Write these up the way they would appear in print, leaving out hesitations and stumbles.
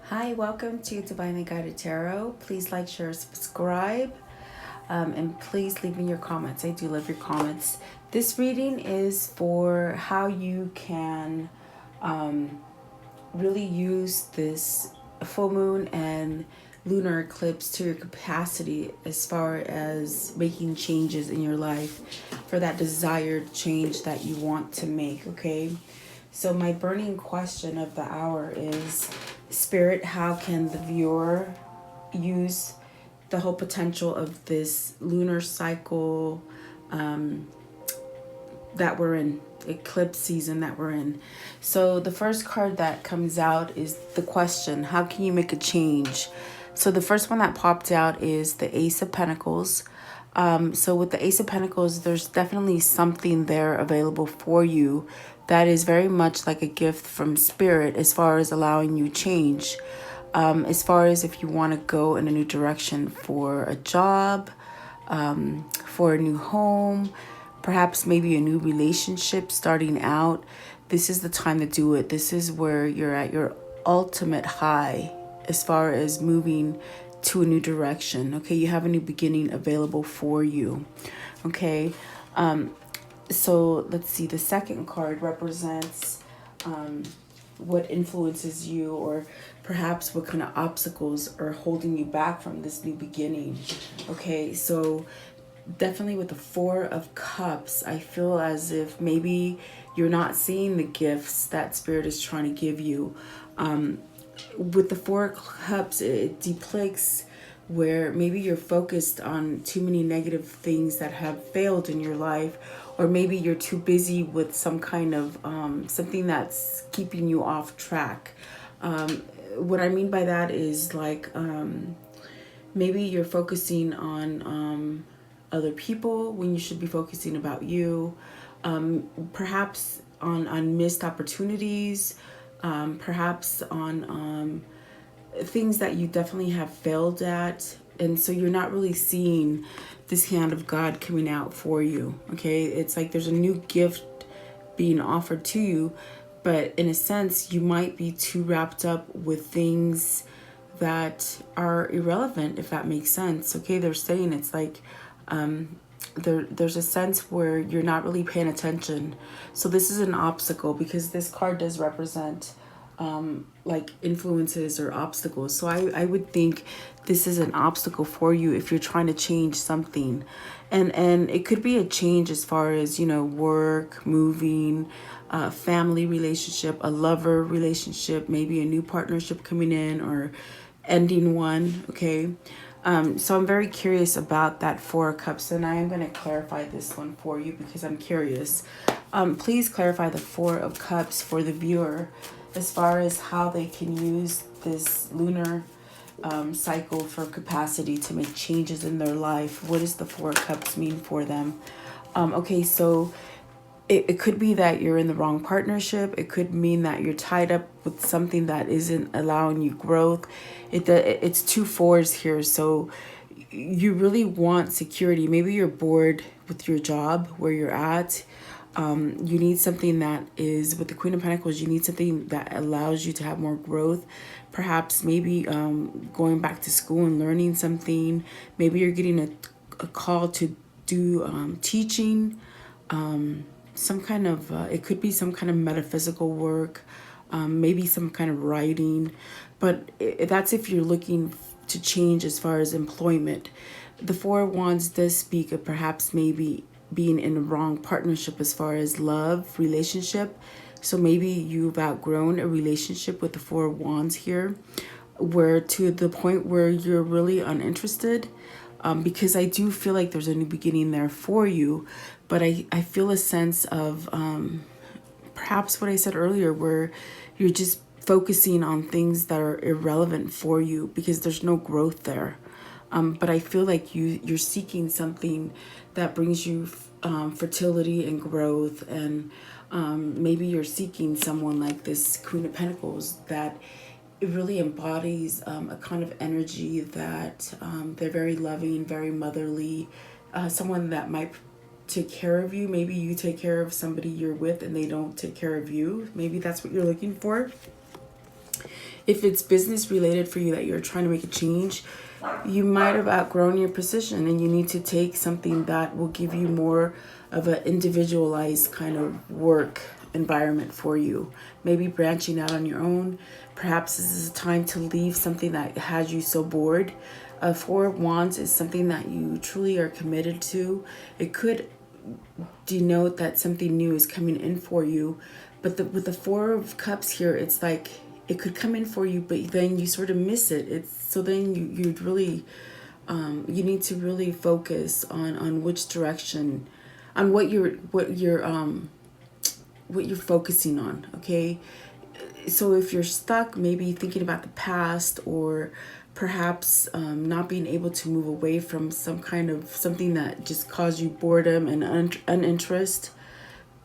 Hi, welcome to Divinely Guided Tarot. Please like, share, subscribe, and please leave me your comments. I do love your comments. This reading is for how you can really use this full moon and lunar eclipse to your capacity as far as making changes in your life for that desired change that you want to make, okay? So my burning question of the hour is, Spirit, how can the viewer use the whole potential of this lunar cycle that we're in, eclipse season that we're in? So the first card that comes out is the question, how can you make a change? So the first one that popped out is the Ace of Pentacles. So with the Ace of Pentacles, there's definitely something there available for you that is very much like a gift from Spirit as far as allowing you change. As far as if you want to go in a new direction for a job, for a new home, perhaps maybe a new relationship starting out, this is the time to do it. This is where you're at your ultimate high as far as moving to a new direction. Okay, you have a new beginning available for you. Okay, so let's see, the second card represents what influences you, or perhaps what kind of obstacles are holding you back from this new beginning. Okay, so definitely with the Four of Cups, I feel as if maybe you're not seeing the gifts that Spirit is trying to give you. With the Four of Cups, it depicts where maybe you're focused on too many negative things that have failed in your life, or maybe you're too busy with some kind of something that's keeping you off track. What I mean by that is like maybe you're focusing on other people when you should be focusing about you, perhaps on missed opportunities, perhaps on things that you definitely have failed at. And so you're not really seeing this hand of God coming out for you. Okay, it's like there's a new gift being offered to you, but in a sense you might be too wrapped up with things that are irrelevant, if that makes sense. Okay, they're saying it's like there's a sense where you're not really paying attention. So this is an obstacle, because this card does represent like influences or obstacles. So I would think this is an obstacle for you if you're trying to change something. And it could be a change as far as, you know, work, moving, family relationship, a lover relationship, maybe a new partnership coming in or ending one. Okay. So I'm very curious about that Four of Cups, and I am going to clarify this one for you because I'm curious. Please clarify the Four of Cups for the viewer as far as how they can use this lunar cycle for capacity to make changes in their life. What does the Four of Cups mean for them? Okay, so it could be that you're in the wrong partnership. It could mean that you're tied up with something that isn't allowing you growth. It's two fours here, so you really want security. Maybe you're bored with your job where you're at. You need something that is, with the Queen of Pentacles, you need something that allows you to have more growth. Perhaps maybe going back to school and learning something. Maybe you're getting a call to do teaching. Some kind of, it could be some kind of metaphysical work, maybe some kind of writing. But that's if you're looking to change as far as employment. The Four of Wands does speak of perhaps maybe being in the wrong partnership as far as love, relationship. So maybe you've outgrown a relationship with the Four of Wands here, where to the point where you're really uninterested. Because I do feel like there's a new beginning there for you, but I feel a sense of perhaps what I said earlier, where you're just focusing on things that are irrelevant for you because there's no growth there. But I feel like you're seeking something that brings you fertility and growth, and maybe you're seeking someone like this Queen of Pentacles that it really embodies a kind of energy that they're very loving, very motherly, someone that might take care of you. Maybe you take care of somebody you're with and they don't take care of you. Maybe that's what you're looking for. If it's business related for you that you're trying to make a change, you might have outgrown your position and you need to take something that will give you more of an individualized kind of work environment for you. Maybe branching out on your own. Perhaps this is a time to leave something that has you so bored. Four of Wands is something that you truly are committed to. It could denote that something new is coming in for you. But with the Four of Cups here, it's like it could come in for you, but then you sort of miss it. So then you'd really, you need to really focus on which direction, on what you're focusing on. Okay, so if you're stuck, maybe thinking about the past, or perhaps not being able to move away from something that just caused you boredom and uninterest,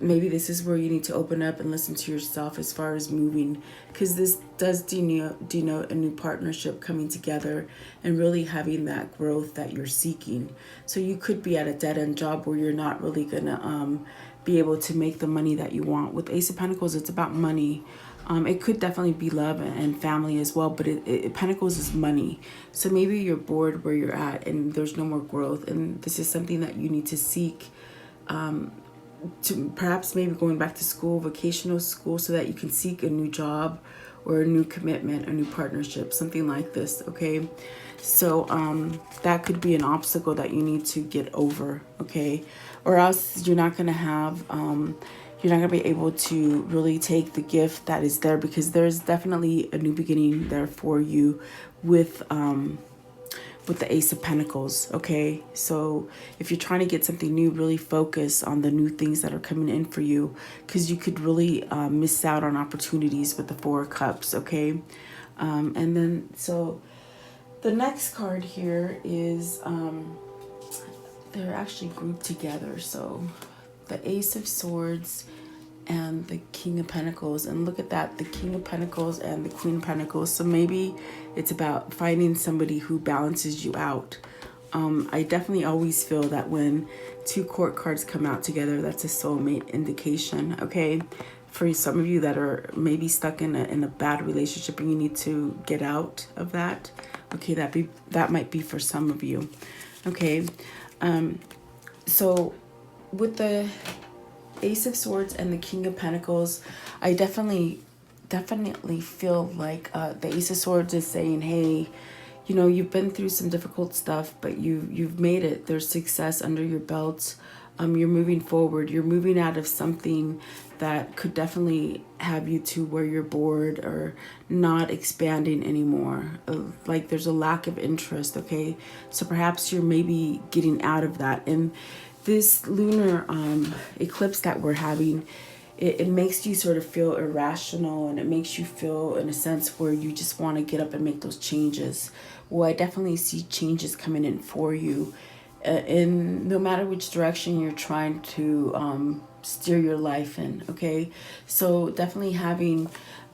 maybe this is where you need to open up and listen to yourself as far as moving, because this does denote a new partnership coming together and really having that growth that you're seeking. So you could be at a dead-end job where you're not really gonna be able to make the money that you want. With Ace of Pentacles, it's about money. It could definitely be love and family as well, but Pentacles is money. So maybe you're bored where you're at and there's no more growth, and this is something that you need to seek, to perhaps maybe going back to school, vocational school, so that you can seek a new job or a new commitment, a new partnership, something like this. Okay, so that could be an obstacle that you need to get over. Okay, or else you're not going to have you're not going to be able to really take the gift that is there, because there's definitely a new beginning there for you with the Ace of Pentacles. Okay, so if you're trying to get something new, really focus on the new things that are coming in for you, because you could really miss out on opportunities with the Four of Cups. Okay, and then so the next card here is they're actually grouped together. So the Ace of Swords and the King of Pentacles, and look at that, the King of Pentacles and the Queen of Pentacles. So maybe it's about finding somebody who balances you out. I definitely always feel that when two court cards come out together, that's a soulmate indication. Okay, for some of you that are maybe stuck in a bad relationship and you need to get out of that. Okay, that might be for some of you. Okay, so with the Ace of Swords and the King of Pentacles, I definitely feel like the Ace of Swords is saying, hey, you know, you've been through some difficult stuff, but you've made it. There's success under your belt. You're moving forward. You're moving out of something that could definitely have you to where you're bored or not expanding anymore. Like there's a lack of interest. Okay, so perhaps you're maybe getting out of that. And this lunar eclipse that we're having, it makes you sort of feel irrational, and it makes you feel in a sense where you just want to get up and make those changes. Well, I definitely see changes coming in for you, in no matter which direction you're trying to steer your life in. Okay, so definitely having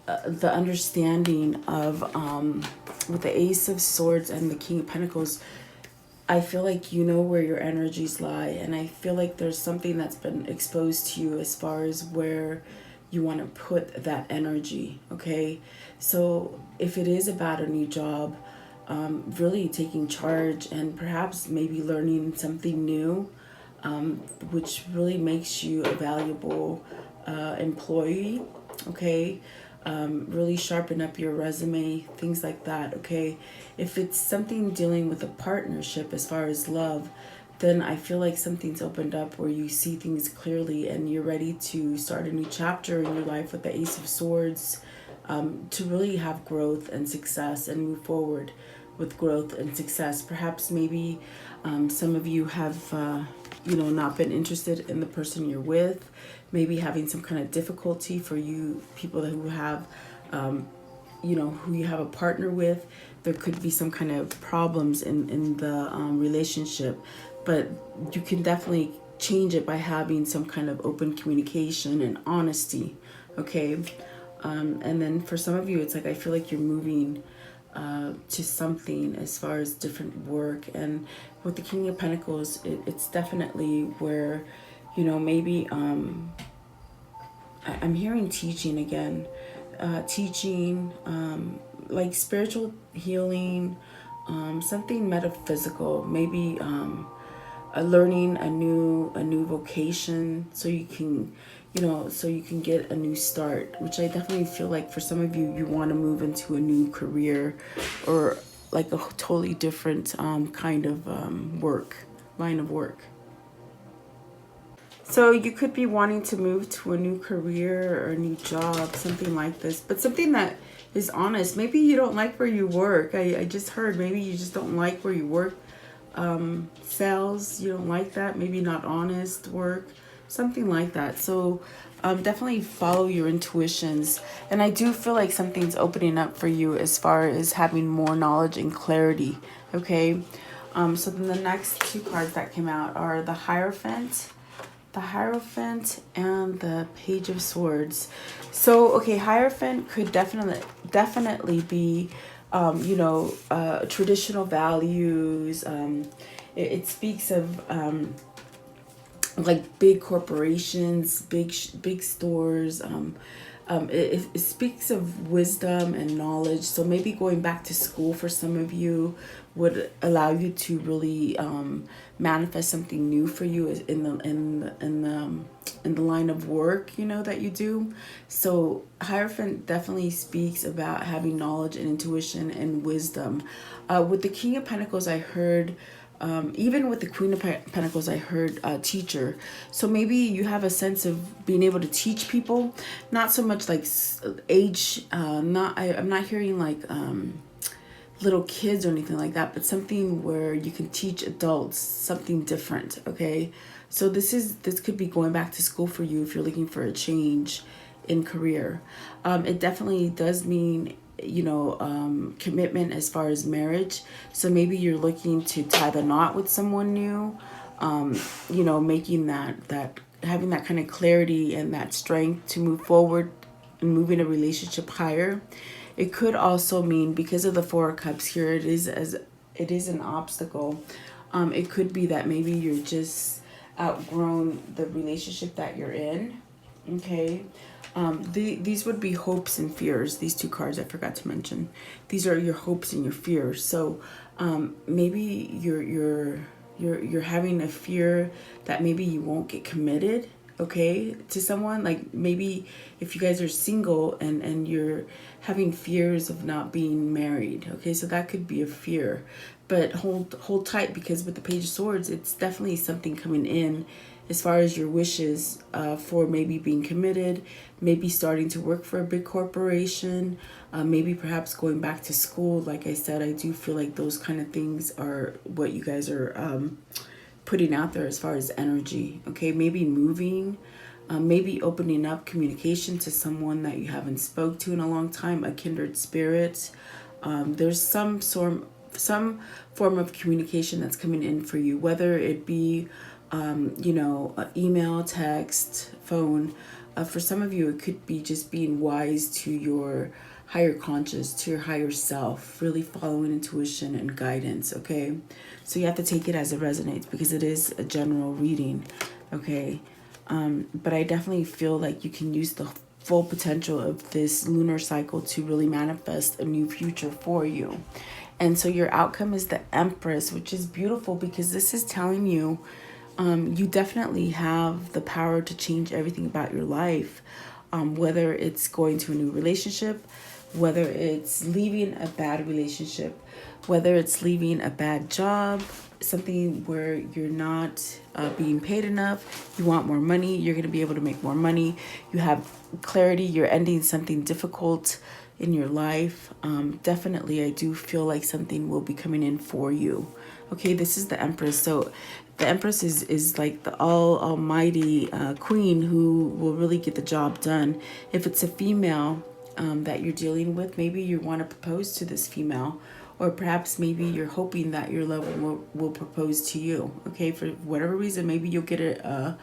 the understanding of with the Ace of Swords and the King of Pentacles, I feel like you know where your energies lie, and I feel like there's something that's been exposed to you as far as where you want to put that energy. Okay, so if it is about a new job, really taking charge and perhaps maybe learning something new, which really makes you a valuable employee. Okay, really sharpen up your resume, things like that. Okay, if it's something dealing with a partnership as far as love, then I feel like something's opened up where you see things clearly and you're ready to start a new chapter in your life with the Ace of Swords, to really have growth and success and move forward with growth and success. Perhaps maybe some of you have not been interested in the person you're with, maybe having some kind of difficulty for you people who have who you have a partner with. There could be some kind of problems in the relationship, but you can definitely change it by having some kind of open communication and honesty. Okay, and then for some of you, it's like I feel like you're moving to something as far as different work. And with the King of Pentacles, it's definitely where, maybe I'm hearing teaching again. Teaching, like spiritual healing, something metaphysical, maybe learning a new vocation, so you can, so you can get a new start, which I definitely feel like for some of you, you want to move into a new career, or like a totally different kind of line of work. So you could be wanting to move to a new career or a new job, something like this, but something that is honest. Maybe you don't like where you work. I just heard maybe you just don't like where you work. Sales, you don't like that. Maybe not honest work, something like that. So definitely follow your intuitions. And I do feel like something's opening up for you as far as having more knowledge and clarity. Okay. So then the next two cards that came out are the Hierophant. The Hierophant and the Page of Swords. So, okay, Hierophant could definitely be, traditional values. It speaks of like big corporations, big stores. It speaks of wisdom and knowledge. So maybe going back to school for some of you would allow you to really manifest something new for you in the line of work, that you do. So Hierophant definitely speaks about having knowledge and intuition and wisdom. With the King of Pentacles, I heard, even with the Queen of Pentacles, I heard teacher. So maybe you have a sense of being able to teach people, not so much like age. I'm not hearing like little kids or anything like that, but something where you can teach adults something different. Okay, so this could be going back to school for you if you're looking for a change in career. It definitely does mean commitment as far as marriage. So maybe you're looking to tie the knot with someone new, making that having that kind of clarity and that strength to move forward and moving a relationship higher. It could also mean, because of the Four of Cups here, it is an obstacle. It could be that maybe you're just outgrown the relationship that you're in. Okay. These would be hopes and fears. These two cards I forgot to mention. These are your hopes and your fears. So maybe you're having a fear that maybe you won't get committed, okay, to someone. Like maybe if you guys are single and you're having fears of not being married, okay, so that could be a fear. But hold tight, because with the Page of Swords, it's definitely something coming in as far as your wishes for maybe being committed, maybe starting to work for a big corporation, maybe perhaps going back to school. Like I said, I do feel like those kind of things are what you guys are putting out there as far as energy. Okay, maybe moving, maybe opening up communication to someone that you haven't spoke to in a long time, a kindred spirit. There's some form of communication that's coming in for you, whether it be email, text, phone. For some of you, it could be just being wise to your higher conscious, to your higher self, really following intuition and guidance. Okay, so you have to take it as it resonates, because it is a general reading. Okay, but I definitely feel like you can use the full potential of this lunar cycle to really manifest a new future for you. And so your outcome is the Empress, which is beautiful, because this is telling you you definitely have the power to change everything about your life, whether it's going to a new relationship, whether it's leaving a bad relationship, whether it's leaving a bad job, something where you're not being paid enough, you want more money, you're going to be able to make more money, you have clarity, you're ending something difficult in your life. Definitely, I do feel like something will be coming in for you. Okay, this is the Empress. So the Empress is like the almighty queen who will really get the job done. If it's a female that you're dealing with, maybe you want to propose to this female, or perhaps maybe you're hoping that your lover will propose to you. Okay, for whatever reason, maybe you'll get a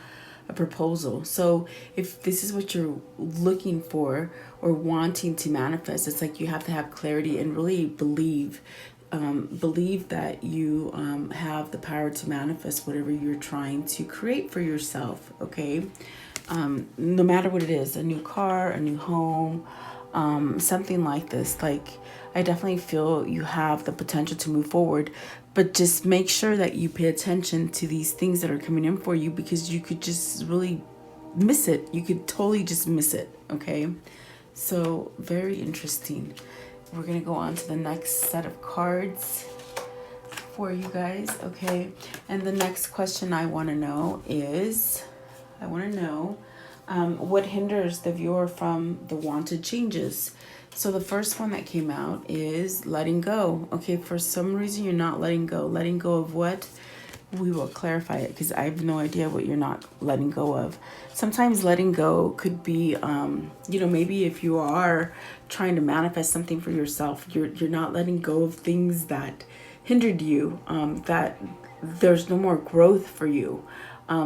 proposal. So if this is what you're looking for or wanting to manifest, it's like you have to have clarity and really believe that you have the power to manifest whatever you're trying to create for yourself. Okay, no matter what it is, a new car, a new home, something like this. Like, I definitely feel you have the potential to move forward, but just make sure that you pay attention to these things that are coming in for you, because you could just really miss it. You could totally just miss it. Okay, so very interesting. We're gonna go on to the next set of cards for you guys. Okay, and the next question I want to know is, what hinders the viewer from the wanted changes? So the first one that came out is letting go. Okay, for some reason you're not letting go. Letting go of what? We will clarify it, because I have no idea what you're not letting go of. Sometimes letting go could be, maybe if you are trying to manifest something for yourself, you're not letting go of things that hindered you, that there's no more growth for you,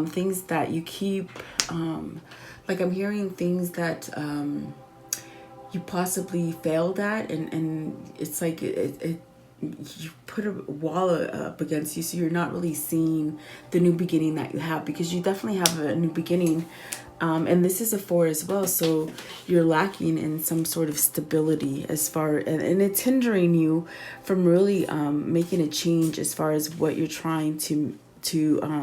things that you keep, like I'm hearing things that you possibly failed at, and it's like you put a wall up against you, so you're not really seeing the new beginning that you have, because you definitely have a new beginning, and this is a 4 as well, so you're lacking in some sort of stability as far, and it's hindering you from really making a change as far as what you're trying to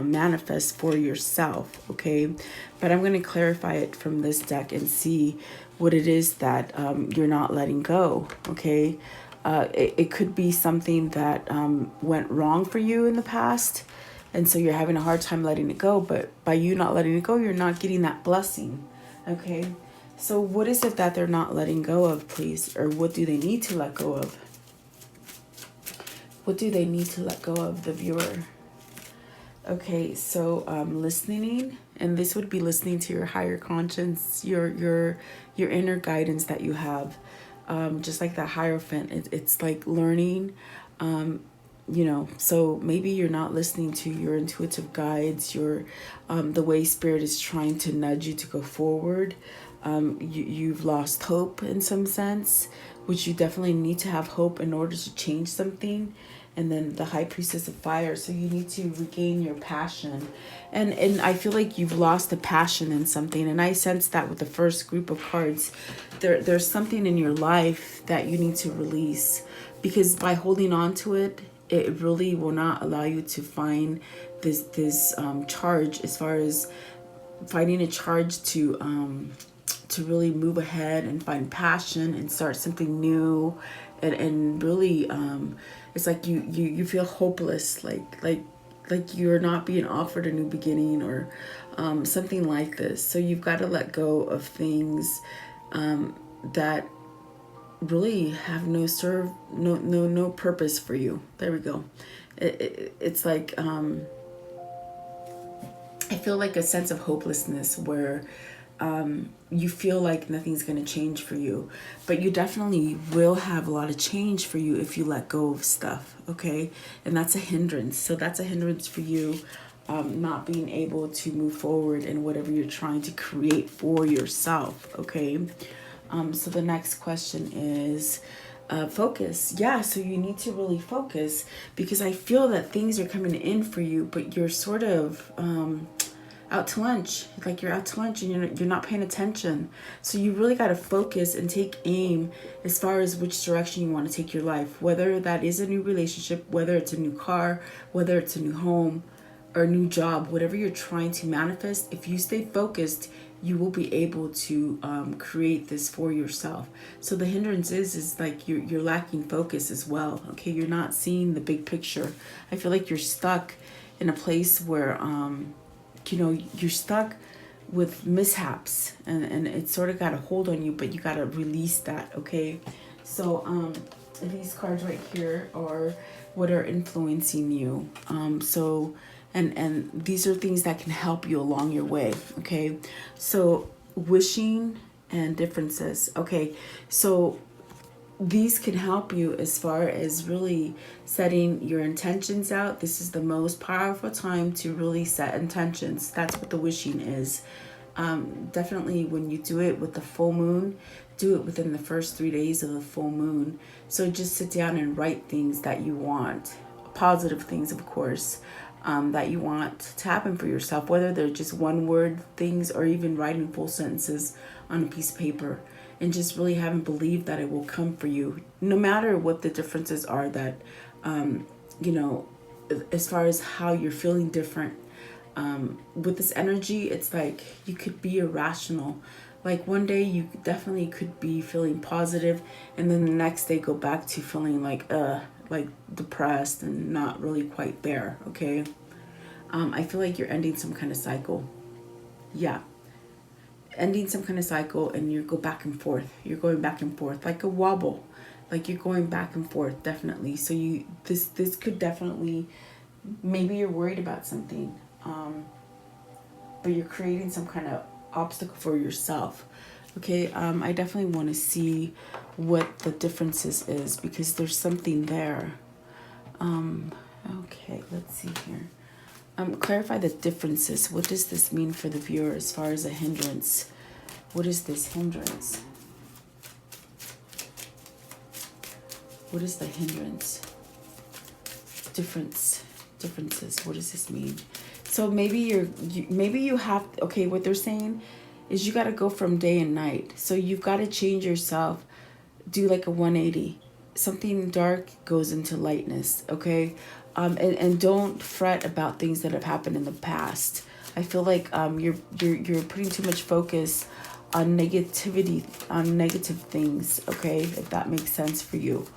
manifest for yourself. Okay, but I'm going to clarify it from this deck and see what it is that you're not letting go. Okay, it could be something that went wrong for you in the past, and so you're having a hard time letting it go, but by you not letting it go, you're not getting that blessing. Okay, so what is it that they're not letting go of, please? Or what do they need to let go of? What do they need to let go of, the viewer? Okay, so listening, and this would be listening to your higher conscience, your inner guidance that you have, just like that Hierophant. It's like learning, so maybe you're not listening to your intuitive guides, your the way Spirit is trying to nudge you to go forward. You've lost hope in some sense, which you definitely need to have hope in order to change something. And then the High Priestess of Fire, so you need to regain your passion, and I feel like you've lost the passion in something, and I sense that with the first group of cards, there's something in your life that you need to release, because by holding on to it, it really will not allow you to find this charge, as far as finding a charge to really move ahead and find passion and start something new, and really it's like you feel hopeless, like you're not being offered a new beginning, or something like this. So you've got to let go of things that really have no purpose for you. There we go. It's like I feel like a sense of hopelessness, where you feel like nothing's going to change for you, but you definitely will have a lot of change for you if you let go of stuff. Okay, and that's a hindrance. So that's a hindrance for you, not being able to move forward in whatever you're trying to create for yourself. Okay, so the next question is focus. Yeah, so you need to really focus, because I feel that things are coming in for you, but you're sort of out to lunch, like you're out to lunch and you're not paying attention. So you really got to focus and take aim as far as which direction you want to take your life, whether that is a new relationship, whether it's a new car, whether it's a new home or a new job, whatever you're trying to manifest. If you stay focused, you will be able to create this for yourself. So the hindrance is like you're lacking focus as well. Okay, you're not seeing the big picture. I feel like you're stuck in a place where you're stuck with mishaps, and it sort of got a hold on you, but you got to release that. Okay, so these cards right here are what are influencing you, and these are things that can help you along your way. Okay, so wishing and differences. Okay, so these can help you as far as really setting your intentions out. This is the most powerful time to really set intentions. That's what the wishing is. Definitely when you do it with the full moon, do it within the first 3 days of the full moon. So just sit down and write things that you want, positive things, of course, that you want to happen for yourself, whether they're just one word things or even writing full sentences on a piece of paper. and just really haven't believed that it will come for you, no matter what the differences are that, you know, as far as how you're feeling different. With this energy, it's like you could be irrational. Like one day you definitely could be feeling positive, and then the next day go back to feeling like depressed and not really quite there. Okay. I feel like you're ending some kind of cycle. Yeah, ending some kind of cycle, and you go back and forth. You're going back and forth like a wobble, like you're going back and forth, definitely. So you this could definitely, maybe you're worried about something, but you're creating some kind of obstacle for yourself. Okay, I definitely want to see what the differences is, because there's something there. Okay, let's see here. Clarify the differences. What does this mean for the viewer as far as a hindrance? What is this hindrance? What is the hindrance? Differences. What does this mean? So maybe maybe you have, okay, what they're saying is you got to go from day and night. So you've got to change yourself, do like a 180. Something dark goes into lightness, okay? And don't fret about things that have happened in the past. I feel like you're putting too much focus on negativity, on negative things, okay? If that makes sense for you.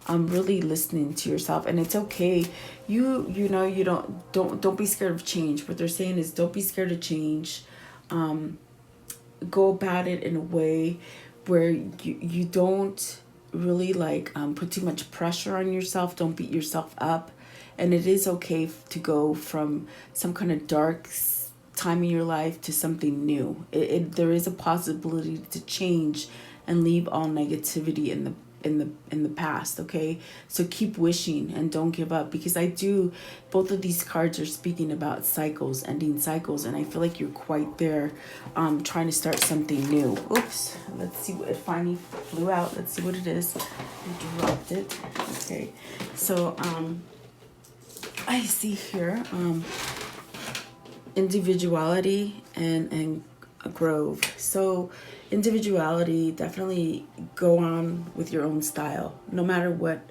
Really listening to yourself, and it's okay. You know, you don't be scared of change. What they're saying is don't be scared of change. Go about it in a way where you don't really like put too much pressure on yourself. Don't beat yourself up. And it is okay to go from some kind of dark time in your life to something new. There is a possibility to change and leave all negativity in the past. Okay, so keep wishing and don't give up, because both of these cards are speaking about cycles, ending cycles, and I feel like you're quite there, trying to start something new. Oops, let's see what it finally flew out. Let's see what it is. I dropped it. Okay, so I see here individuality and a grove. So individuality, definitely go on with your own style, no matter what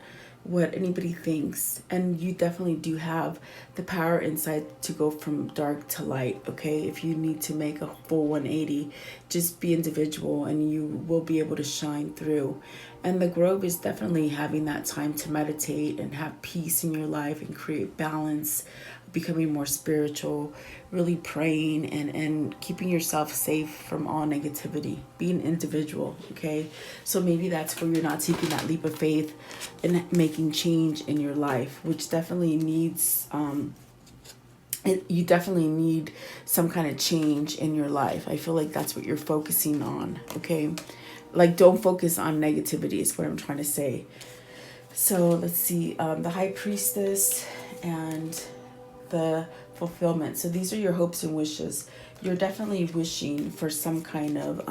anybody thinks. And you definitely do have the power inside to go from dark to light. Okay, if you need to make a full 180, just be individual and you will be able to shine through. And the grove is definitely having that time to meditate and have peace in your life and create balance, becoming more spiritual, really praying and keeping yourself safe from all negativity, being individual. Okay, so maybe that's where you're not taking that leap of faith and making change in your life, which definitely needs you definitely need some kind of change in your life. I feel like that's what you're focusing on. Okay, like don't focus on negativity is what I'm trying to say. So let's see, the High Priestess and the fulfillment. So these are your hopes and wishes. You're definitely wishing for some kind of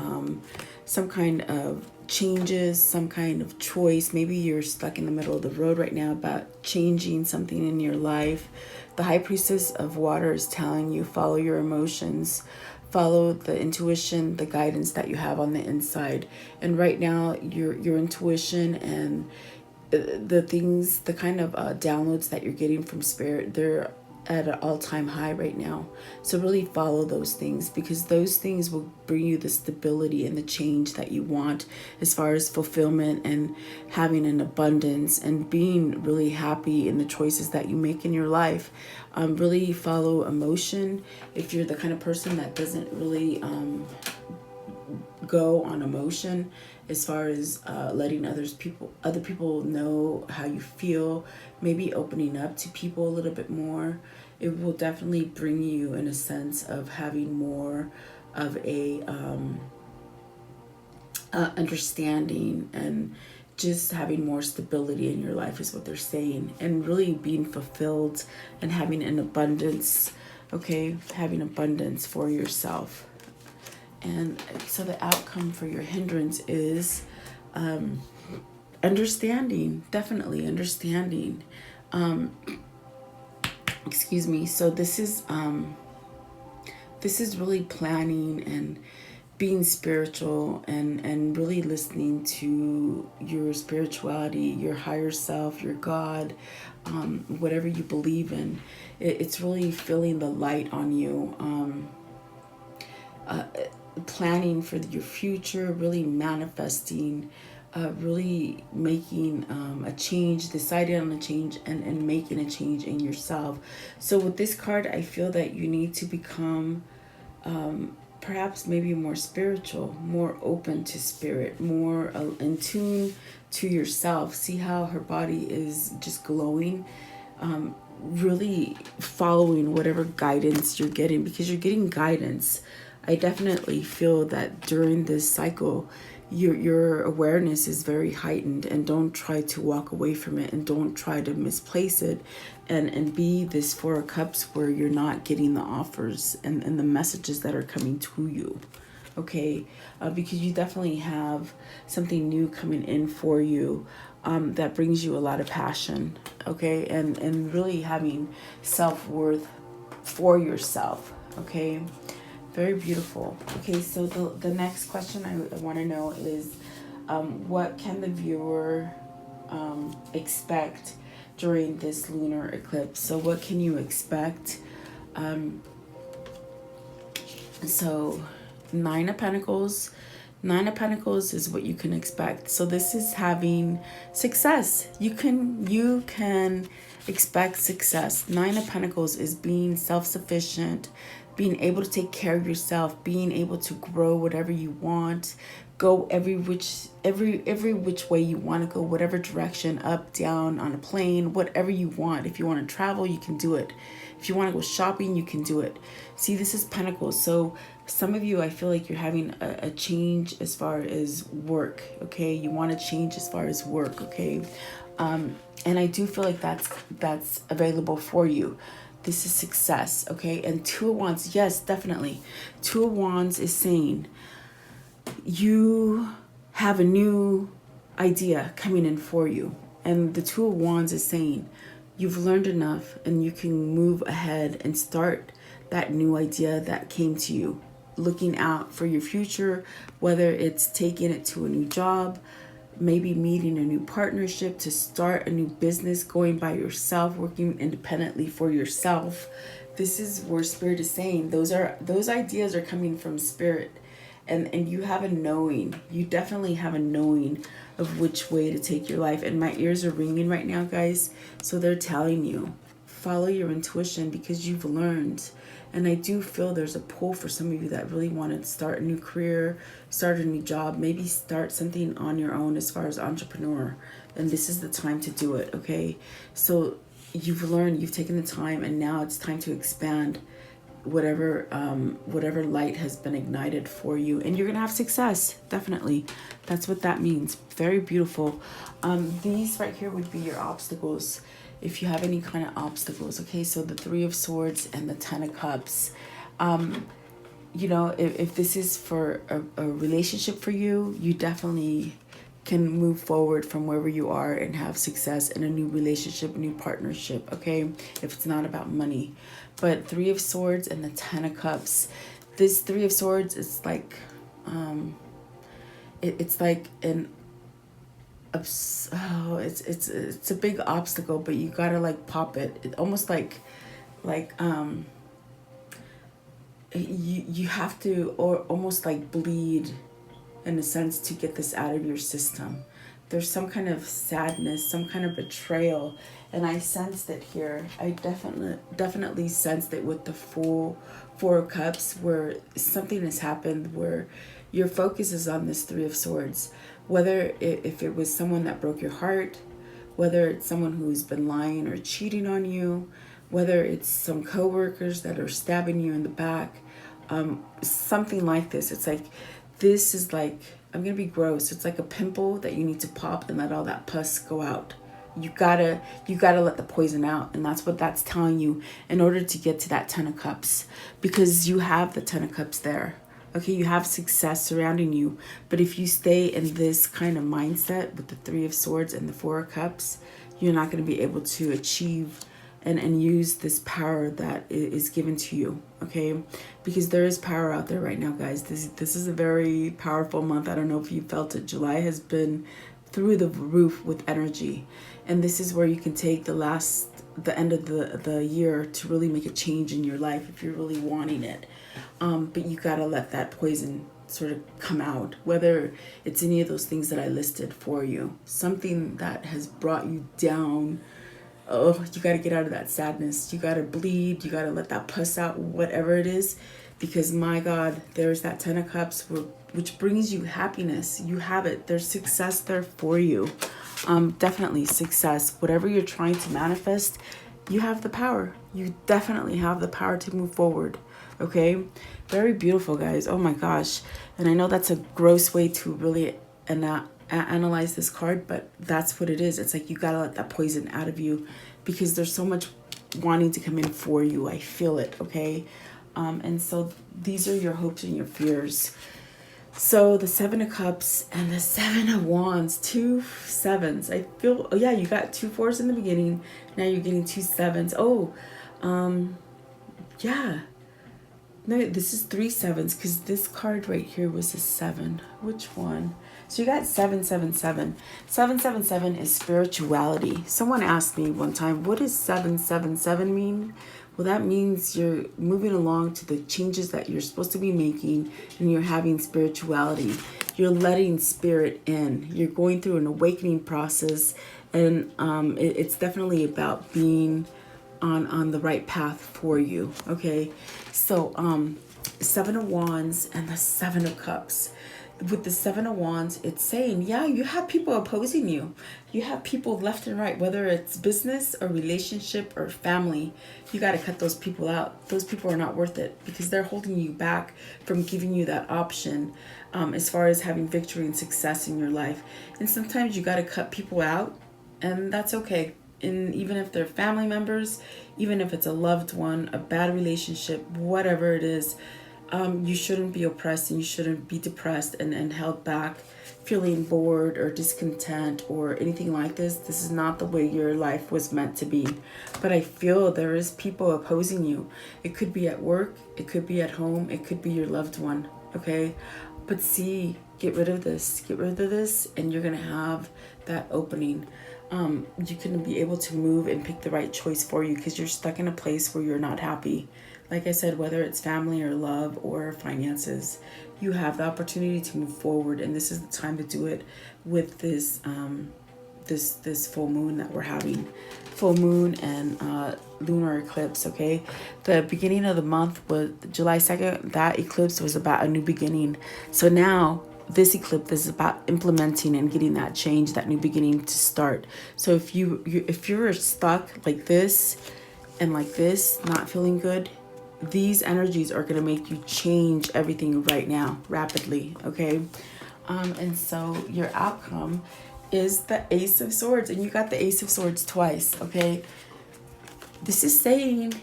changes, some kind of choice. Maybe you're stuck in the middle of the road right now about changing something in your life. The High Priestess of Water is telling you follow your emotions, follow the intuition, the guidance that you have on the inside. And right now your intuition and the things, the kind of downloads that you're getting from spirit, they're at an all-time high right now. So really follow those things, because those things will bring you the stability and the change that you want as far as fulfillment and having an abundance and being really happy in the choices that you make in your life. Really follow emotion. If you're the kind of person that doesn't really go on emotion, as far as letting other people know how you feel, maybe opening up to people a little bit more, it will definitely bring you in a sense of having more of a understanding and just having more stability in your life is what they're saying, and really being fulfilled and having an abundance. Okay, having abundance for yourself. And so the outcome for your hindrance is understanding, definitely understanding. So this is really planning being spiritual and really listening to your spirituality, your higher self, your God, whatever you believe in. It's really feeling the light on you. Planning for your future, really manifesting, really making a change, deciding on a change, and making a change in yourself. So with this card, I feel that you need to become perhaps maybe more spiritual, more open to spirit, more in tune to yourself. See how her body is just glowing. Really following whatever guidance you're getting, because you're getting guidance. I definitely feel that during this cycle, your awareness is very heightened, and don't try to walk away from it, and don't try to misplace it, and be this Four of Cups where you're not getting the offers and the messages that are coming to you. Okay, because you definitely have something new coming in for you, that brings you a lot of passion. Okay, and really having self-worth for yourself. Okay, very beautiful. Okay, so the next question I want to know is, what can the viewer expect during this lunar eclipse? So what can you expect? So Nine of Pentacles. Nine of Pentacles is what you can expect. So this is having success. You can expect success. Nine of Pentacles is being self-sufficient, being able to take care of yourself, being able to grow whatever you want, go every which way you want to go, whatever direction, up, down, on a plane, whatever you want. If you want to travel, you can do it. If you want to go shopping, you can do it. See, this is Pentacles. So some of you, I feel like you're having a change as far as work. Okay, you want to change as far as work. Okay, and I do feel like that's available for you. This is success. Okay, and Two of Wands, yes, definitely. Two of Wands is saying you have a new idea coming in for you, and the Two of Wands is saying you've learned enough and you can move ahead and start that new idea that came to you, looking out for your future, whether it's taking it to a new job, maybe meeting a new partnership, to start a new business, going by yourself, working independently for yourself. This is where Spirit is saying those ideas are coming from Spirit, and you have a knowing. You definitely have a knowing of which way to take your life. And my ears are ringing right now, guys. So they're telling you, follow your intuition, because you've learned. And I do feel there's a pull for some of you that really want to start a new career, start a new job, maybe start something on your own as far as entrepreneur. And this is the time to do it, okay? So you've learned, you've taken the time, and now it's time to expand whatever light has been ignited for you, and you're gonna have success. Definitely, that's what that means. Very beautiful. These right here would be your obstacles, if you have any kind of obstacles. Okay, so the Three of Swords and the Ten of Cups. You know, if this is for a relationship for you, you definitely can move forward from wherever you are and have success in a new relationship, new partnership. Okay, if it's not about money. But Three of Swords and the Ten of Cups. This Three of Swords is like, it's like it's a big obstacle, but you gotta like pop it. It almost like you have to, or almost like bleed, in a sense, to get this out of your system. There's some kind of sadness, some kind of betrayal, and I sensed it here. I definitely sensed it with the Four of Cups, where something has happened where your focus is on this Three of Swords. Whether if it was someone that broke your heart, whether it's someone who's been lying or cheating on you, whether it's some coworkers that are stabbing you in the back, something like this. It's like, this is like, I'm gonna be gross. It's like a pimple that you need to pop and let all that pus go out. You gotta let the poison out, and that's what that's telling you in order to get to that Ten of Cups, because you have the Ten of Cups there. Okay, you have success surrounding you, but if you stay in this kind of mindset with the Three of Swords and the Four of Cups, you're not going to be able to achieve and use this power that is given to you, okay? Because there is power out there right now, guys. This is a very powerful month. I don't know if you felt it. July has been through the roof with energy, and this is where you can take the end of the year to really make a change in your life if you're really wanting it. But you gotta let that poison sort of come out, whether it's any of those things that I listed for you, something that has brought you down. Oh, you got to get out of that sadness. You got to bleed. You got to let that pus out, whatever it is. Because my God, there's that 10 of Cups, which brings you happiness. You have it. There's success there for you. Definitely success. Whatever you're trying to manifest, you have the power. You definitely have the power to move forward. Okay? Very beautiful, guys. Oh my gosh. And I know that's a gross way to really analyze this card, but that's what it is. It's like you gotta let that poison out of you, because there's so much wanting to come in for you. I feel it, okay? And so these are your hopes and your fears. So the 7 of Cups and the 7 of Wands, 2 sevens. I feel, oh yeah, you got 2 4s in the beginning. Now you're getting 2 sevens. Oh, yeah. No, this is 3 sevens, because this card right here was a 7. Which one? So you got 777. 777 is spirituality. Someone asked me one time, what does 777 mean? Well, that means you're moving along to the changes that you're supposed to be making, and you're having spirituality. You're letting spirit in. You're going through an awakening process, and it's definitely about being on the right path for you, okay? So 7 of Wands and the 7 of Cups. With the 7 of Wands, it's saying, yeah, you have people opposing you. You have people left and right, whether it's business or relationship or family. You got to cut those people out. Those people are not worth it, because they're holding you back from giving you that option as far as having victory and success in your life. And sometimes you got to cut people out, and that's okay. And even if they're family members, even if it's a loved one, a bad relationship, whatever it is, you shouldn't be oppressed, and you shouldn't be depressed and held back, feeling bored or discontent or anything like this. This is not the way your life was meant to be. But I feel there is people opposing you. It could be at work, it could be at home, it could be your loved one, okay? But see, get rid of this, and you're gonna have that opening. You can be able to move and pick the right choice for you, because you're stuck in a place where you're not happy. Like I said, whether it's family or love or finances, you have the opportunity to move forward, and this is the time to do it with this this full moon that we're having. Full moon and lunar eclipse, okay? The beginning of the month was July 2nd. That eclipse was about a new beginning. So now this eclipse is about implementing and getting that change, that new beginning to start. So if you're stuck like this and like this, not feeling good, these energies are going to make you change everything right now, rapidly, okay? And so your outcome is the Ace of Swords, and you got the Ace of Swords twice, okay? This is saying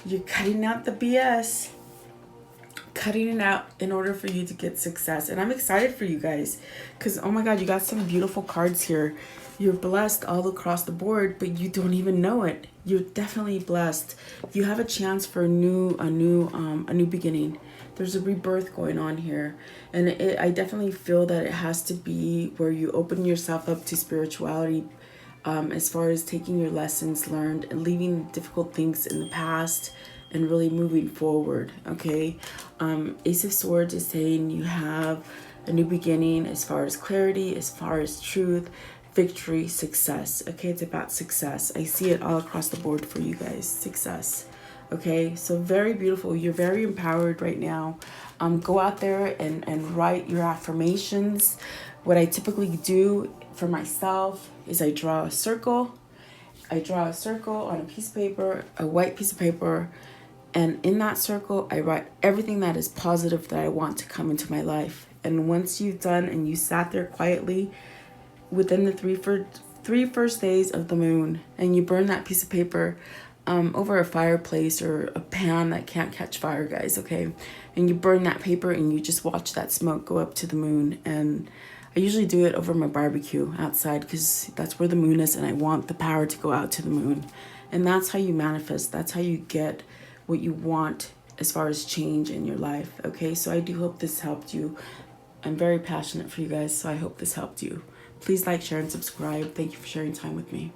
you're cutting out the BS, cutting it out in order for you to get success. And I'm excited for you guys, because oh my God, you got some beautiful cards here. You're blessed all across the board, but you don't even know it. You're definitely blessed. You have a chance for a new beginning. There's a rebirth going on here, and I definitely feel that it has to be where you open yourself up to spirituality, as far as taking your lessons learned and leaving difficult things in the past and really moving forward, okay? Ace of Swords is saying you have a new beginning as far as clarity, as far as truth, victory, success, okay? It's about success. I see it all across the board for you guys, success, okay? So very beautiful. You're very empowered right now. Go out there and write your affirmations. What I typically do for myself is I draw a circle. I draw a circle on a piece of paper, a white piece of paper, and in that circle, I write everything that is positive that I want to come into my life. And once you've done and you sat there quietly within the three first days of the moon, and you burn that piece of paper over a fireplace or a pan that can't catch fire, guys, okay? And you burn that paper and you just watch that smoke go up to the moon. And I usually do it over my barbecue outside, because that's where the moon is, and I want the power to go out to the moon. And that's how you manifest. That's how you get what you want as far as change in your life. Okay, so I do hope this helped you. I'm very passionate for you guys, so I hope this helped you. Please like, share, and subscribe. Thank you for sharing time with me.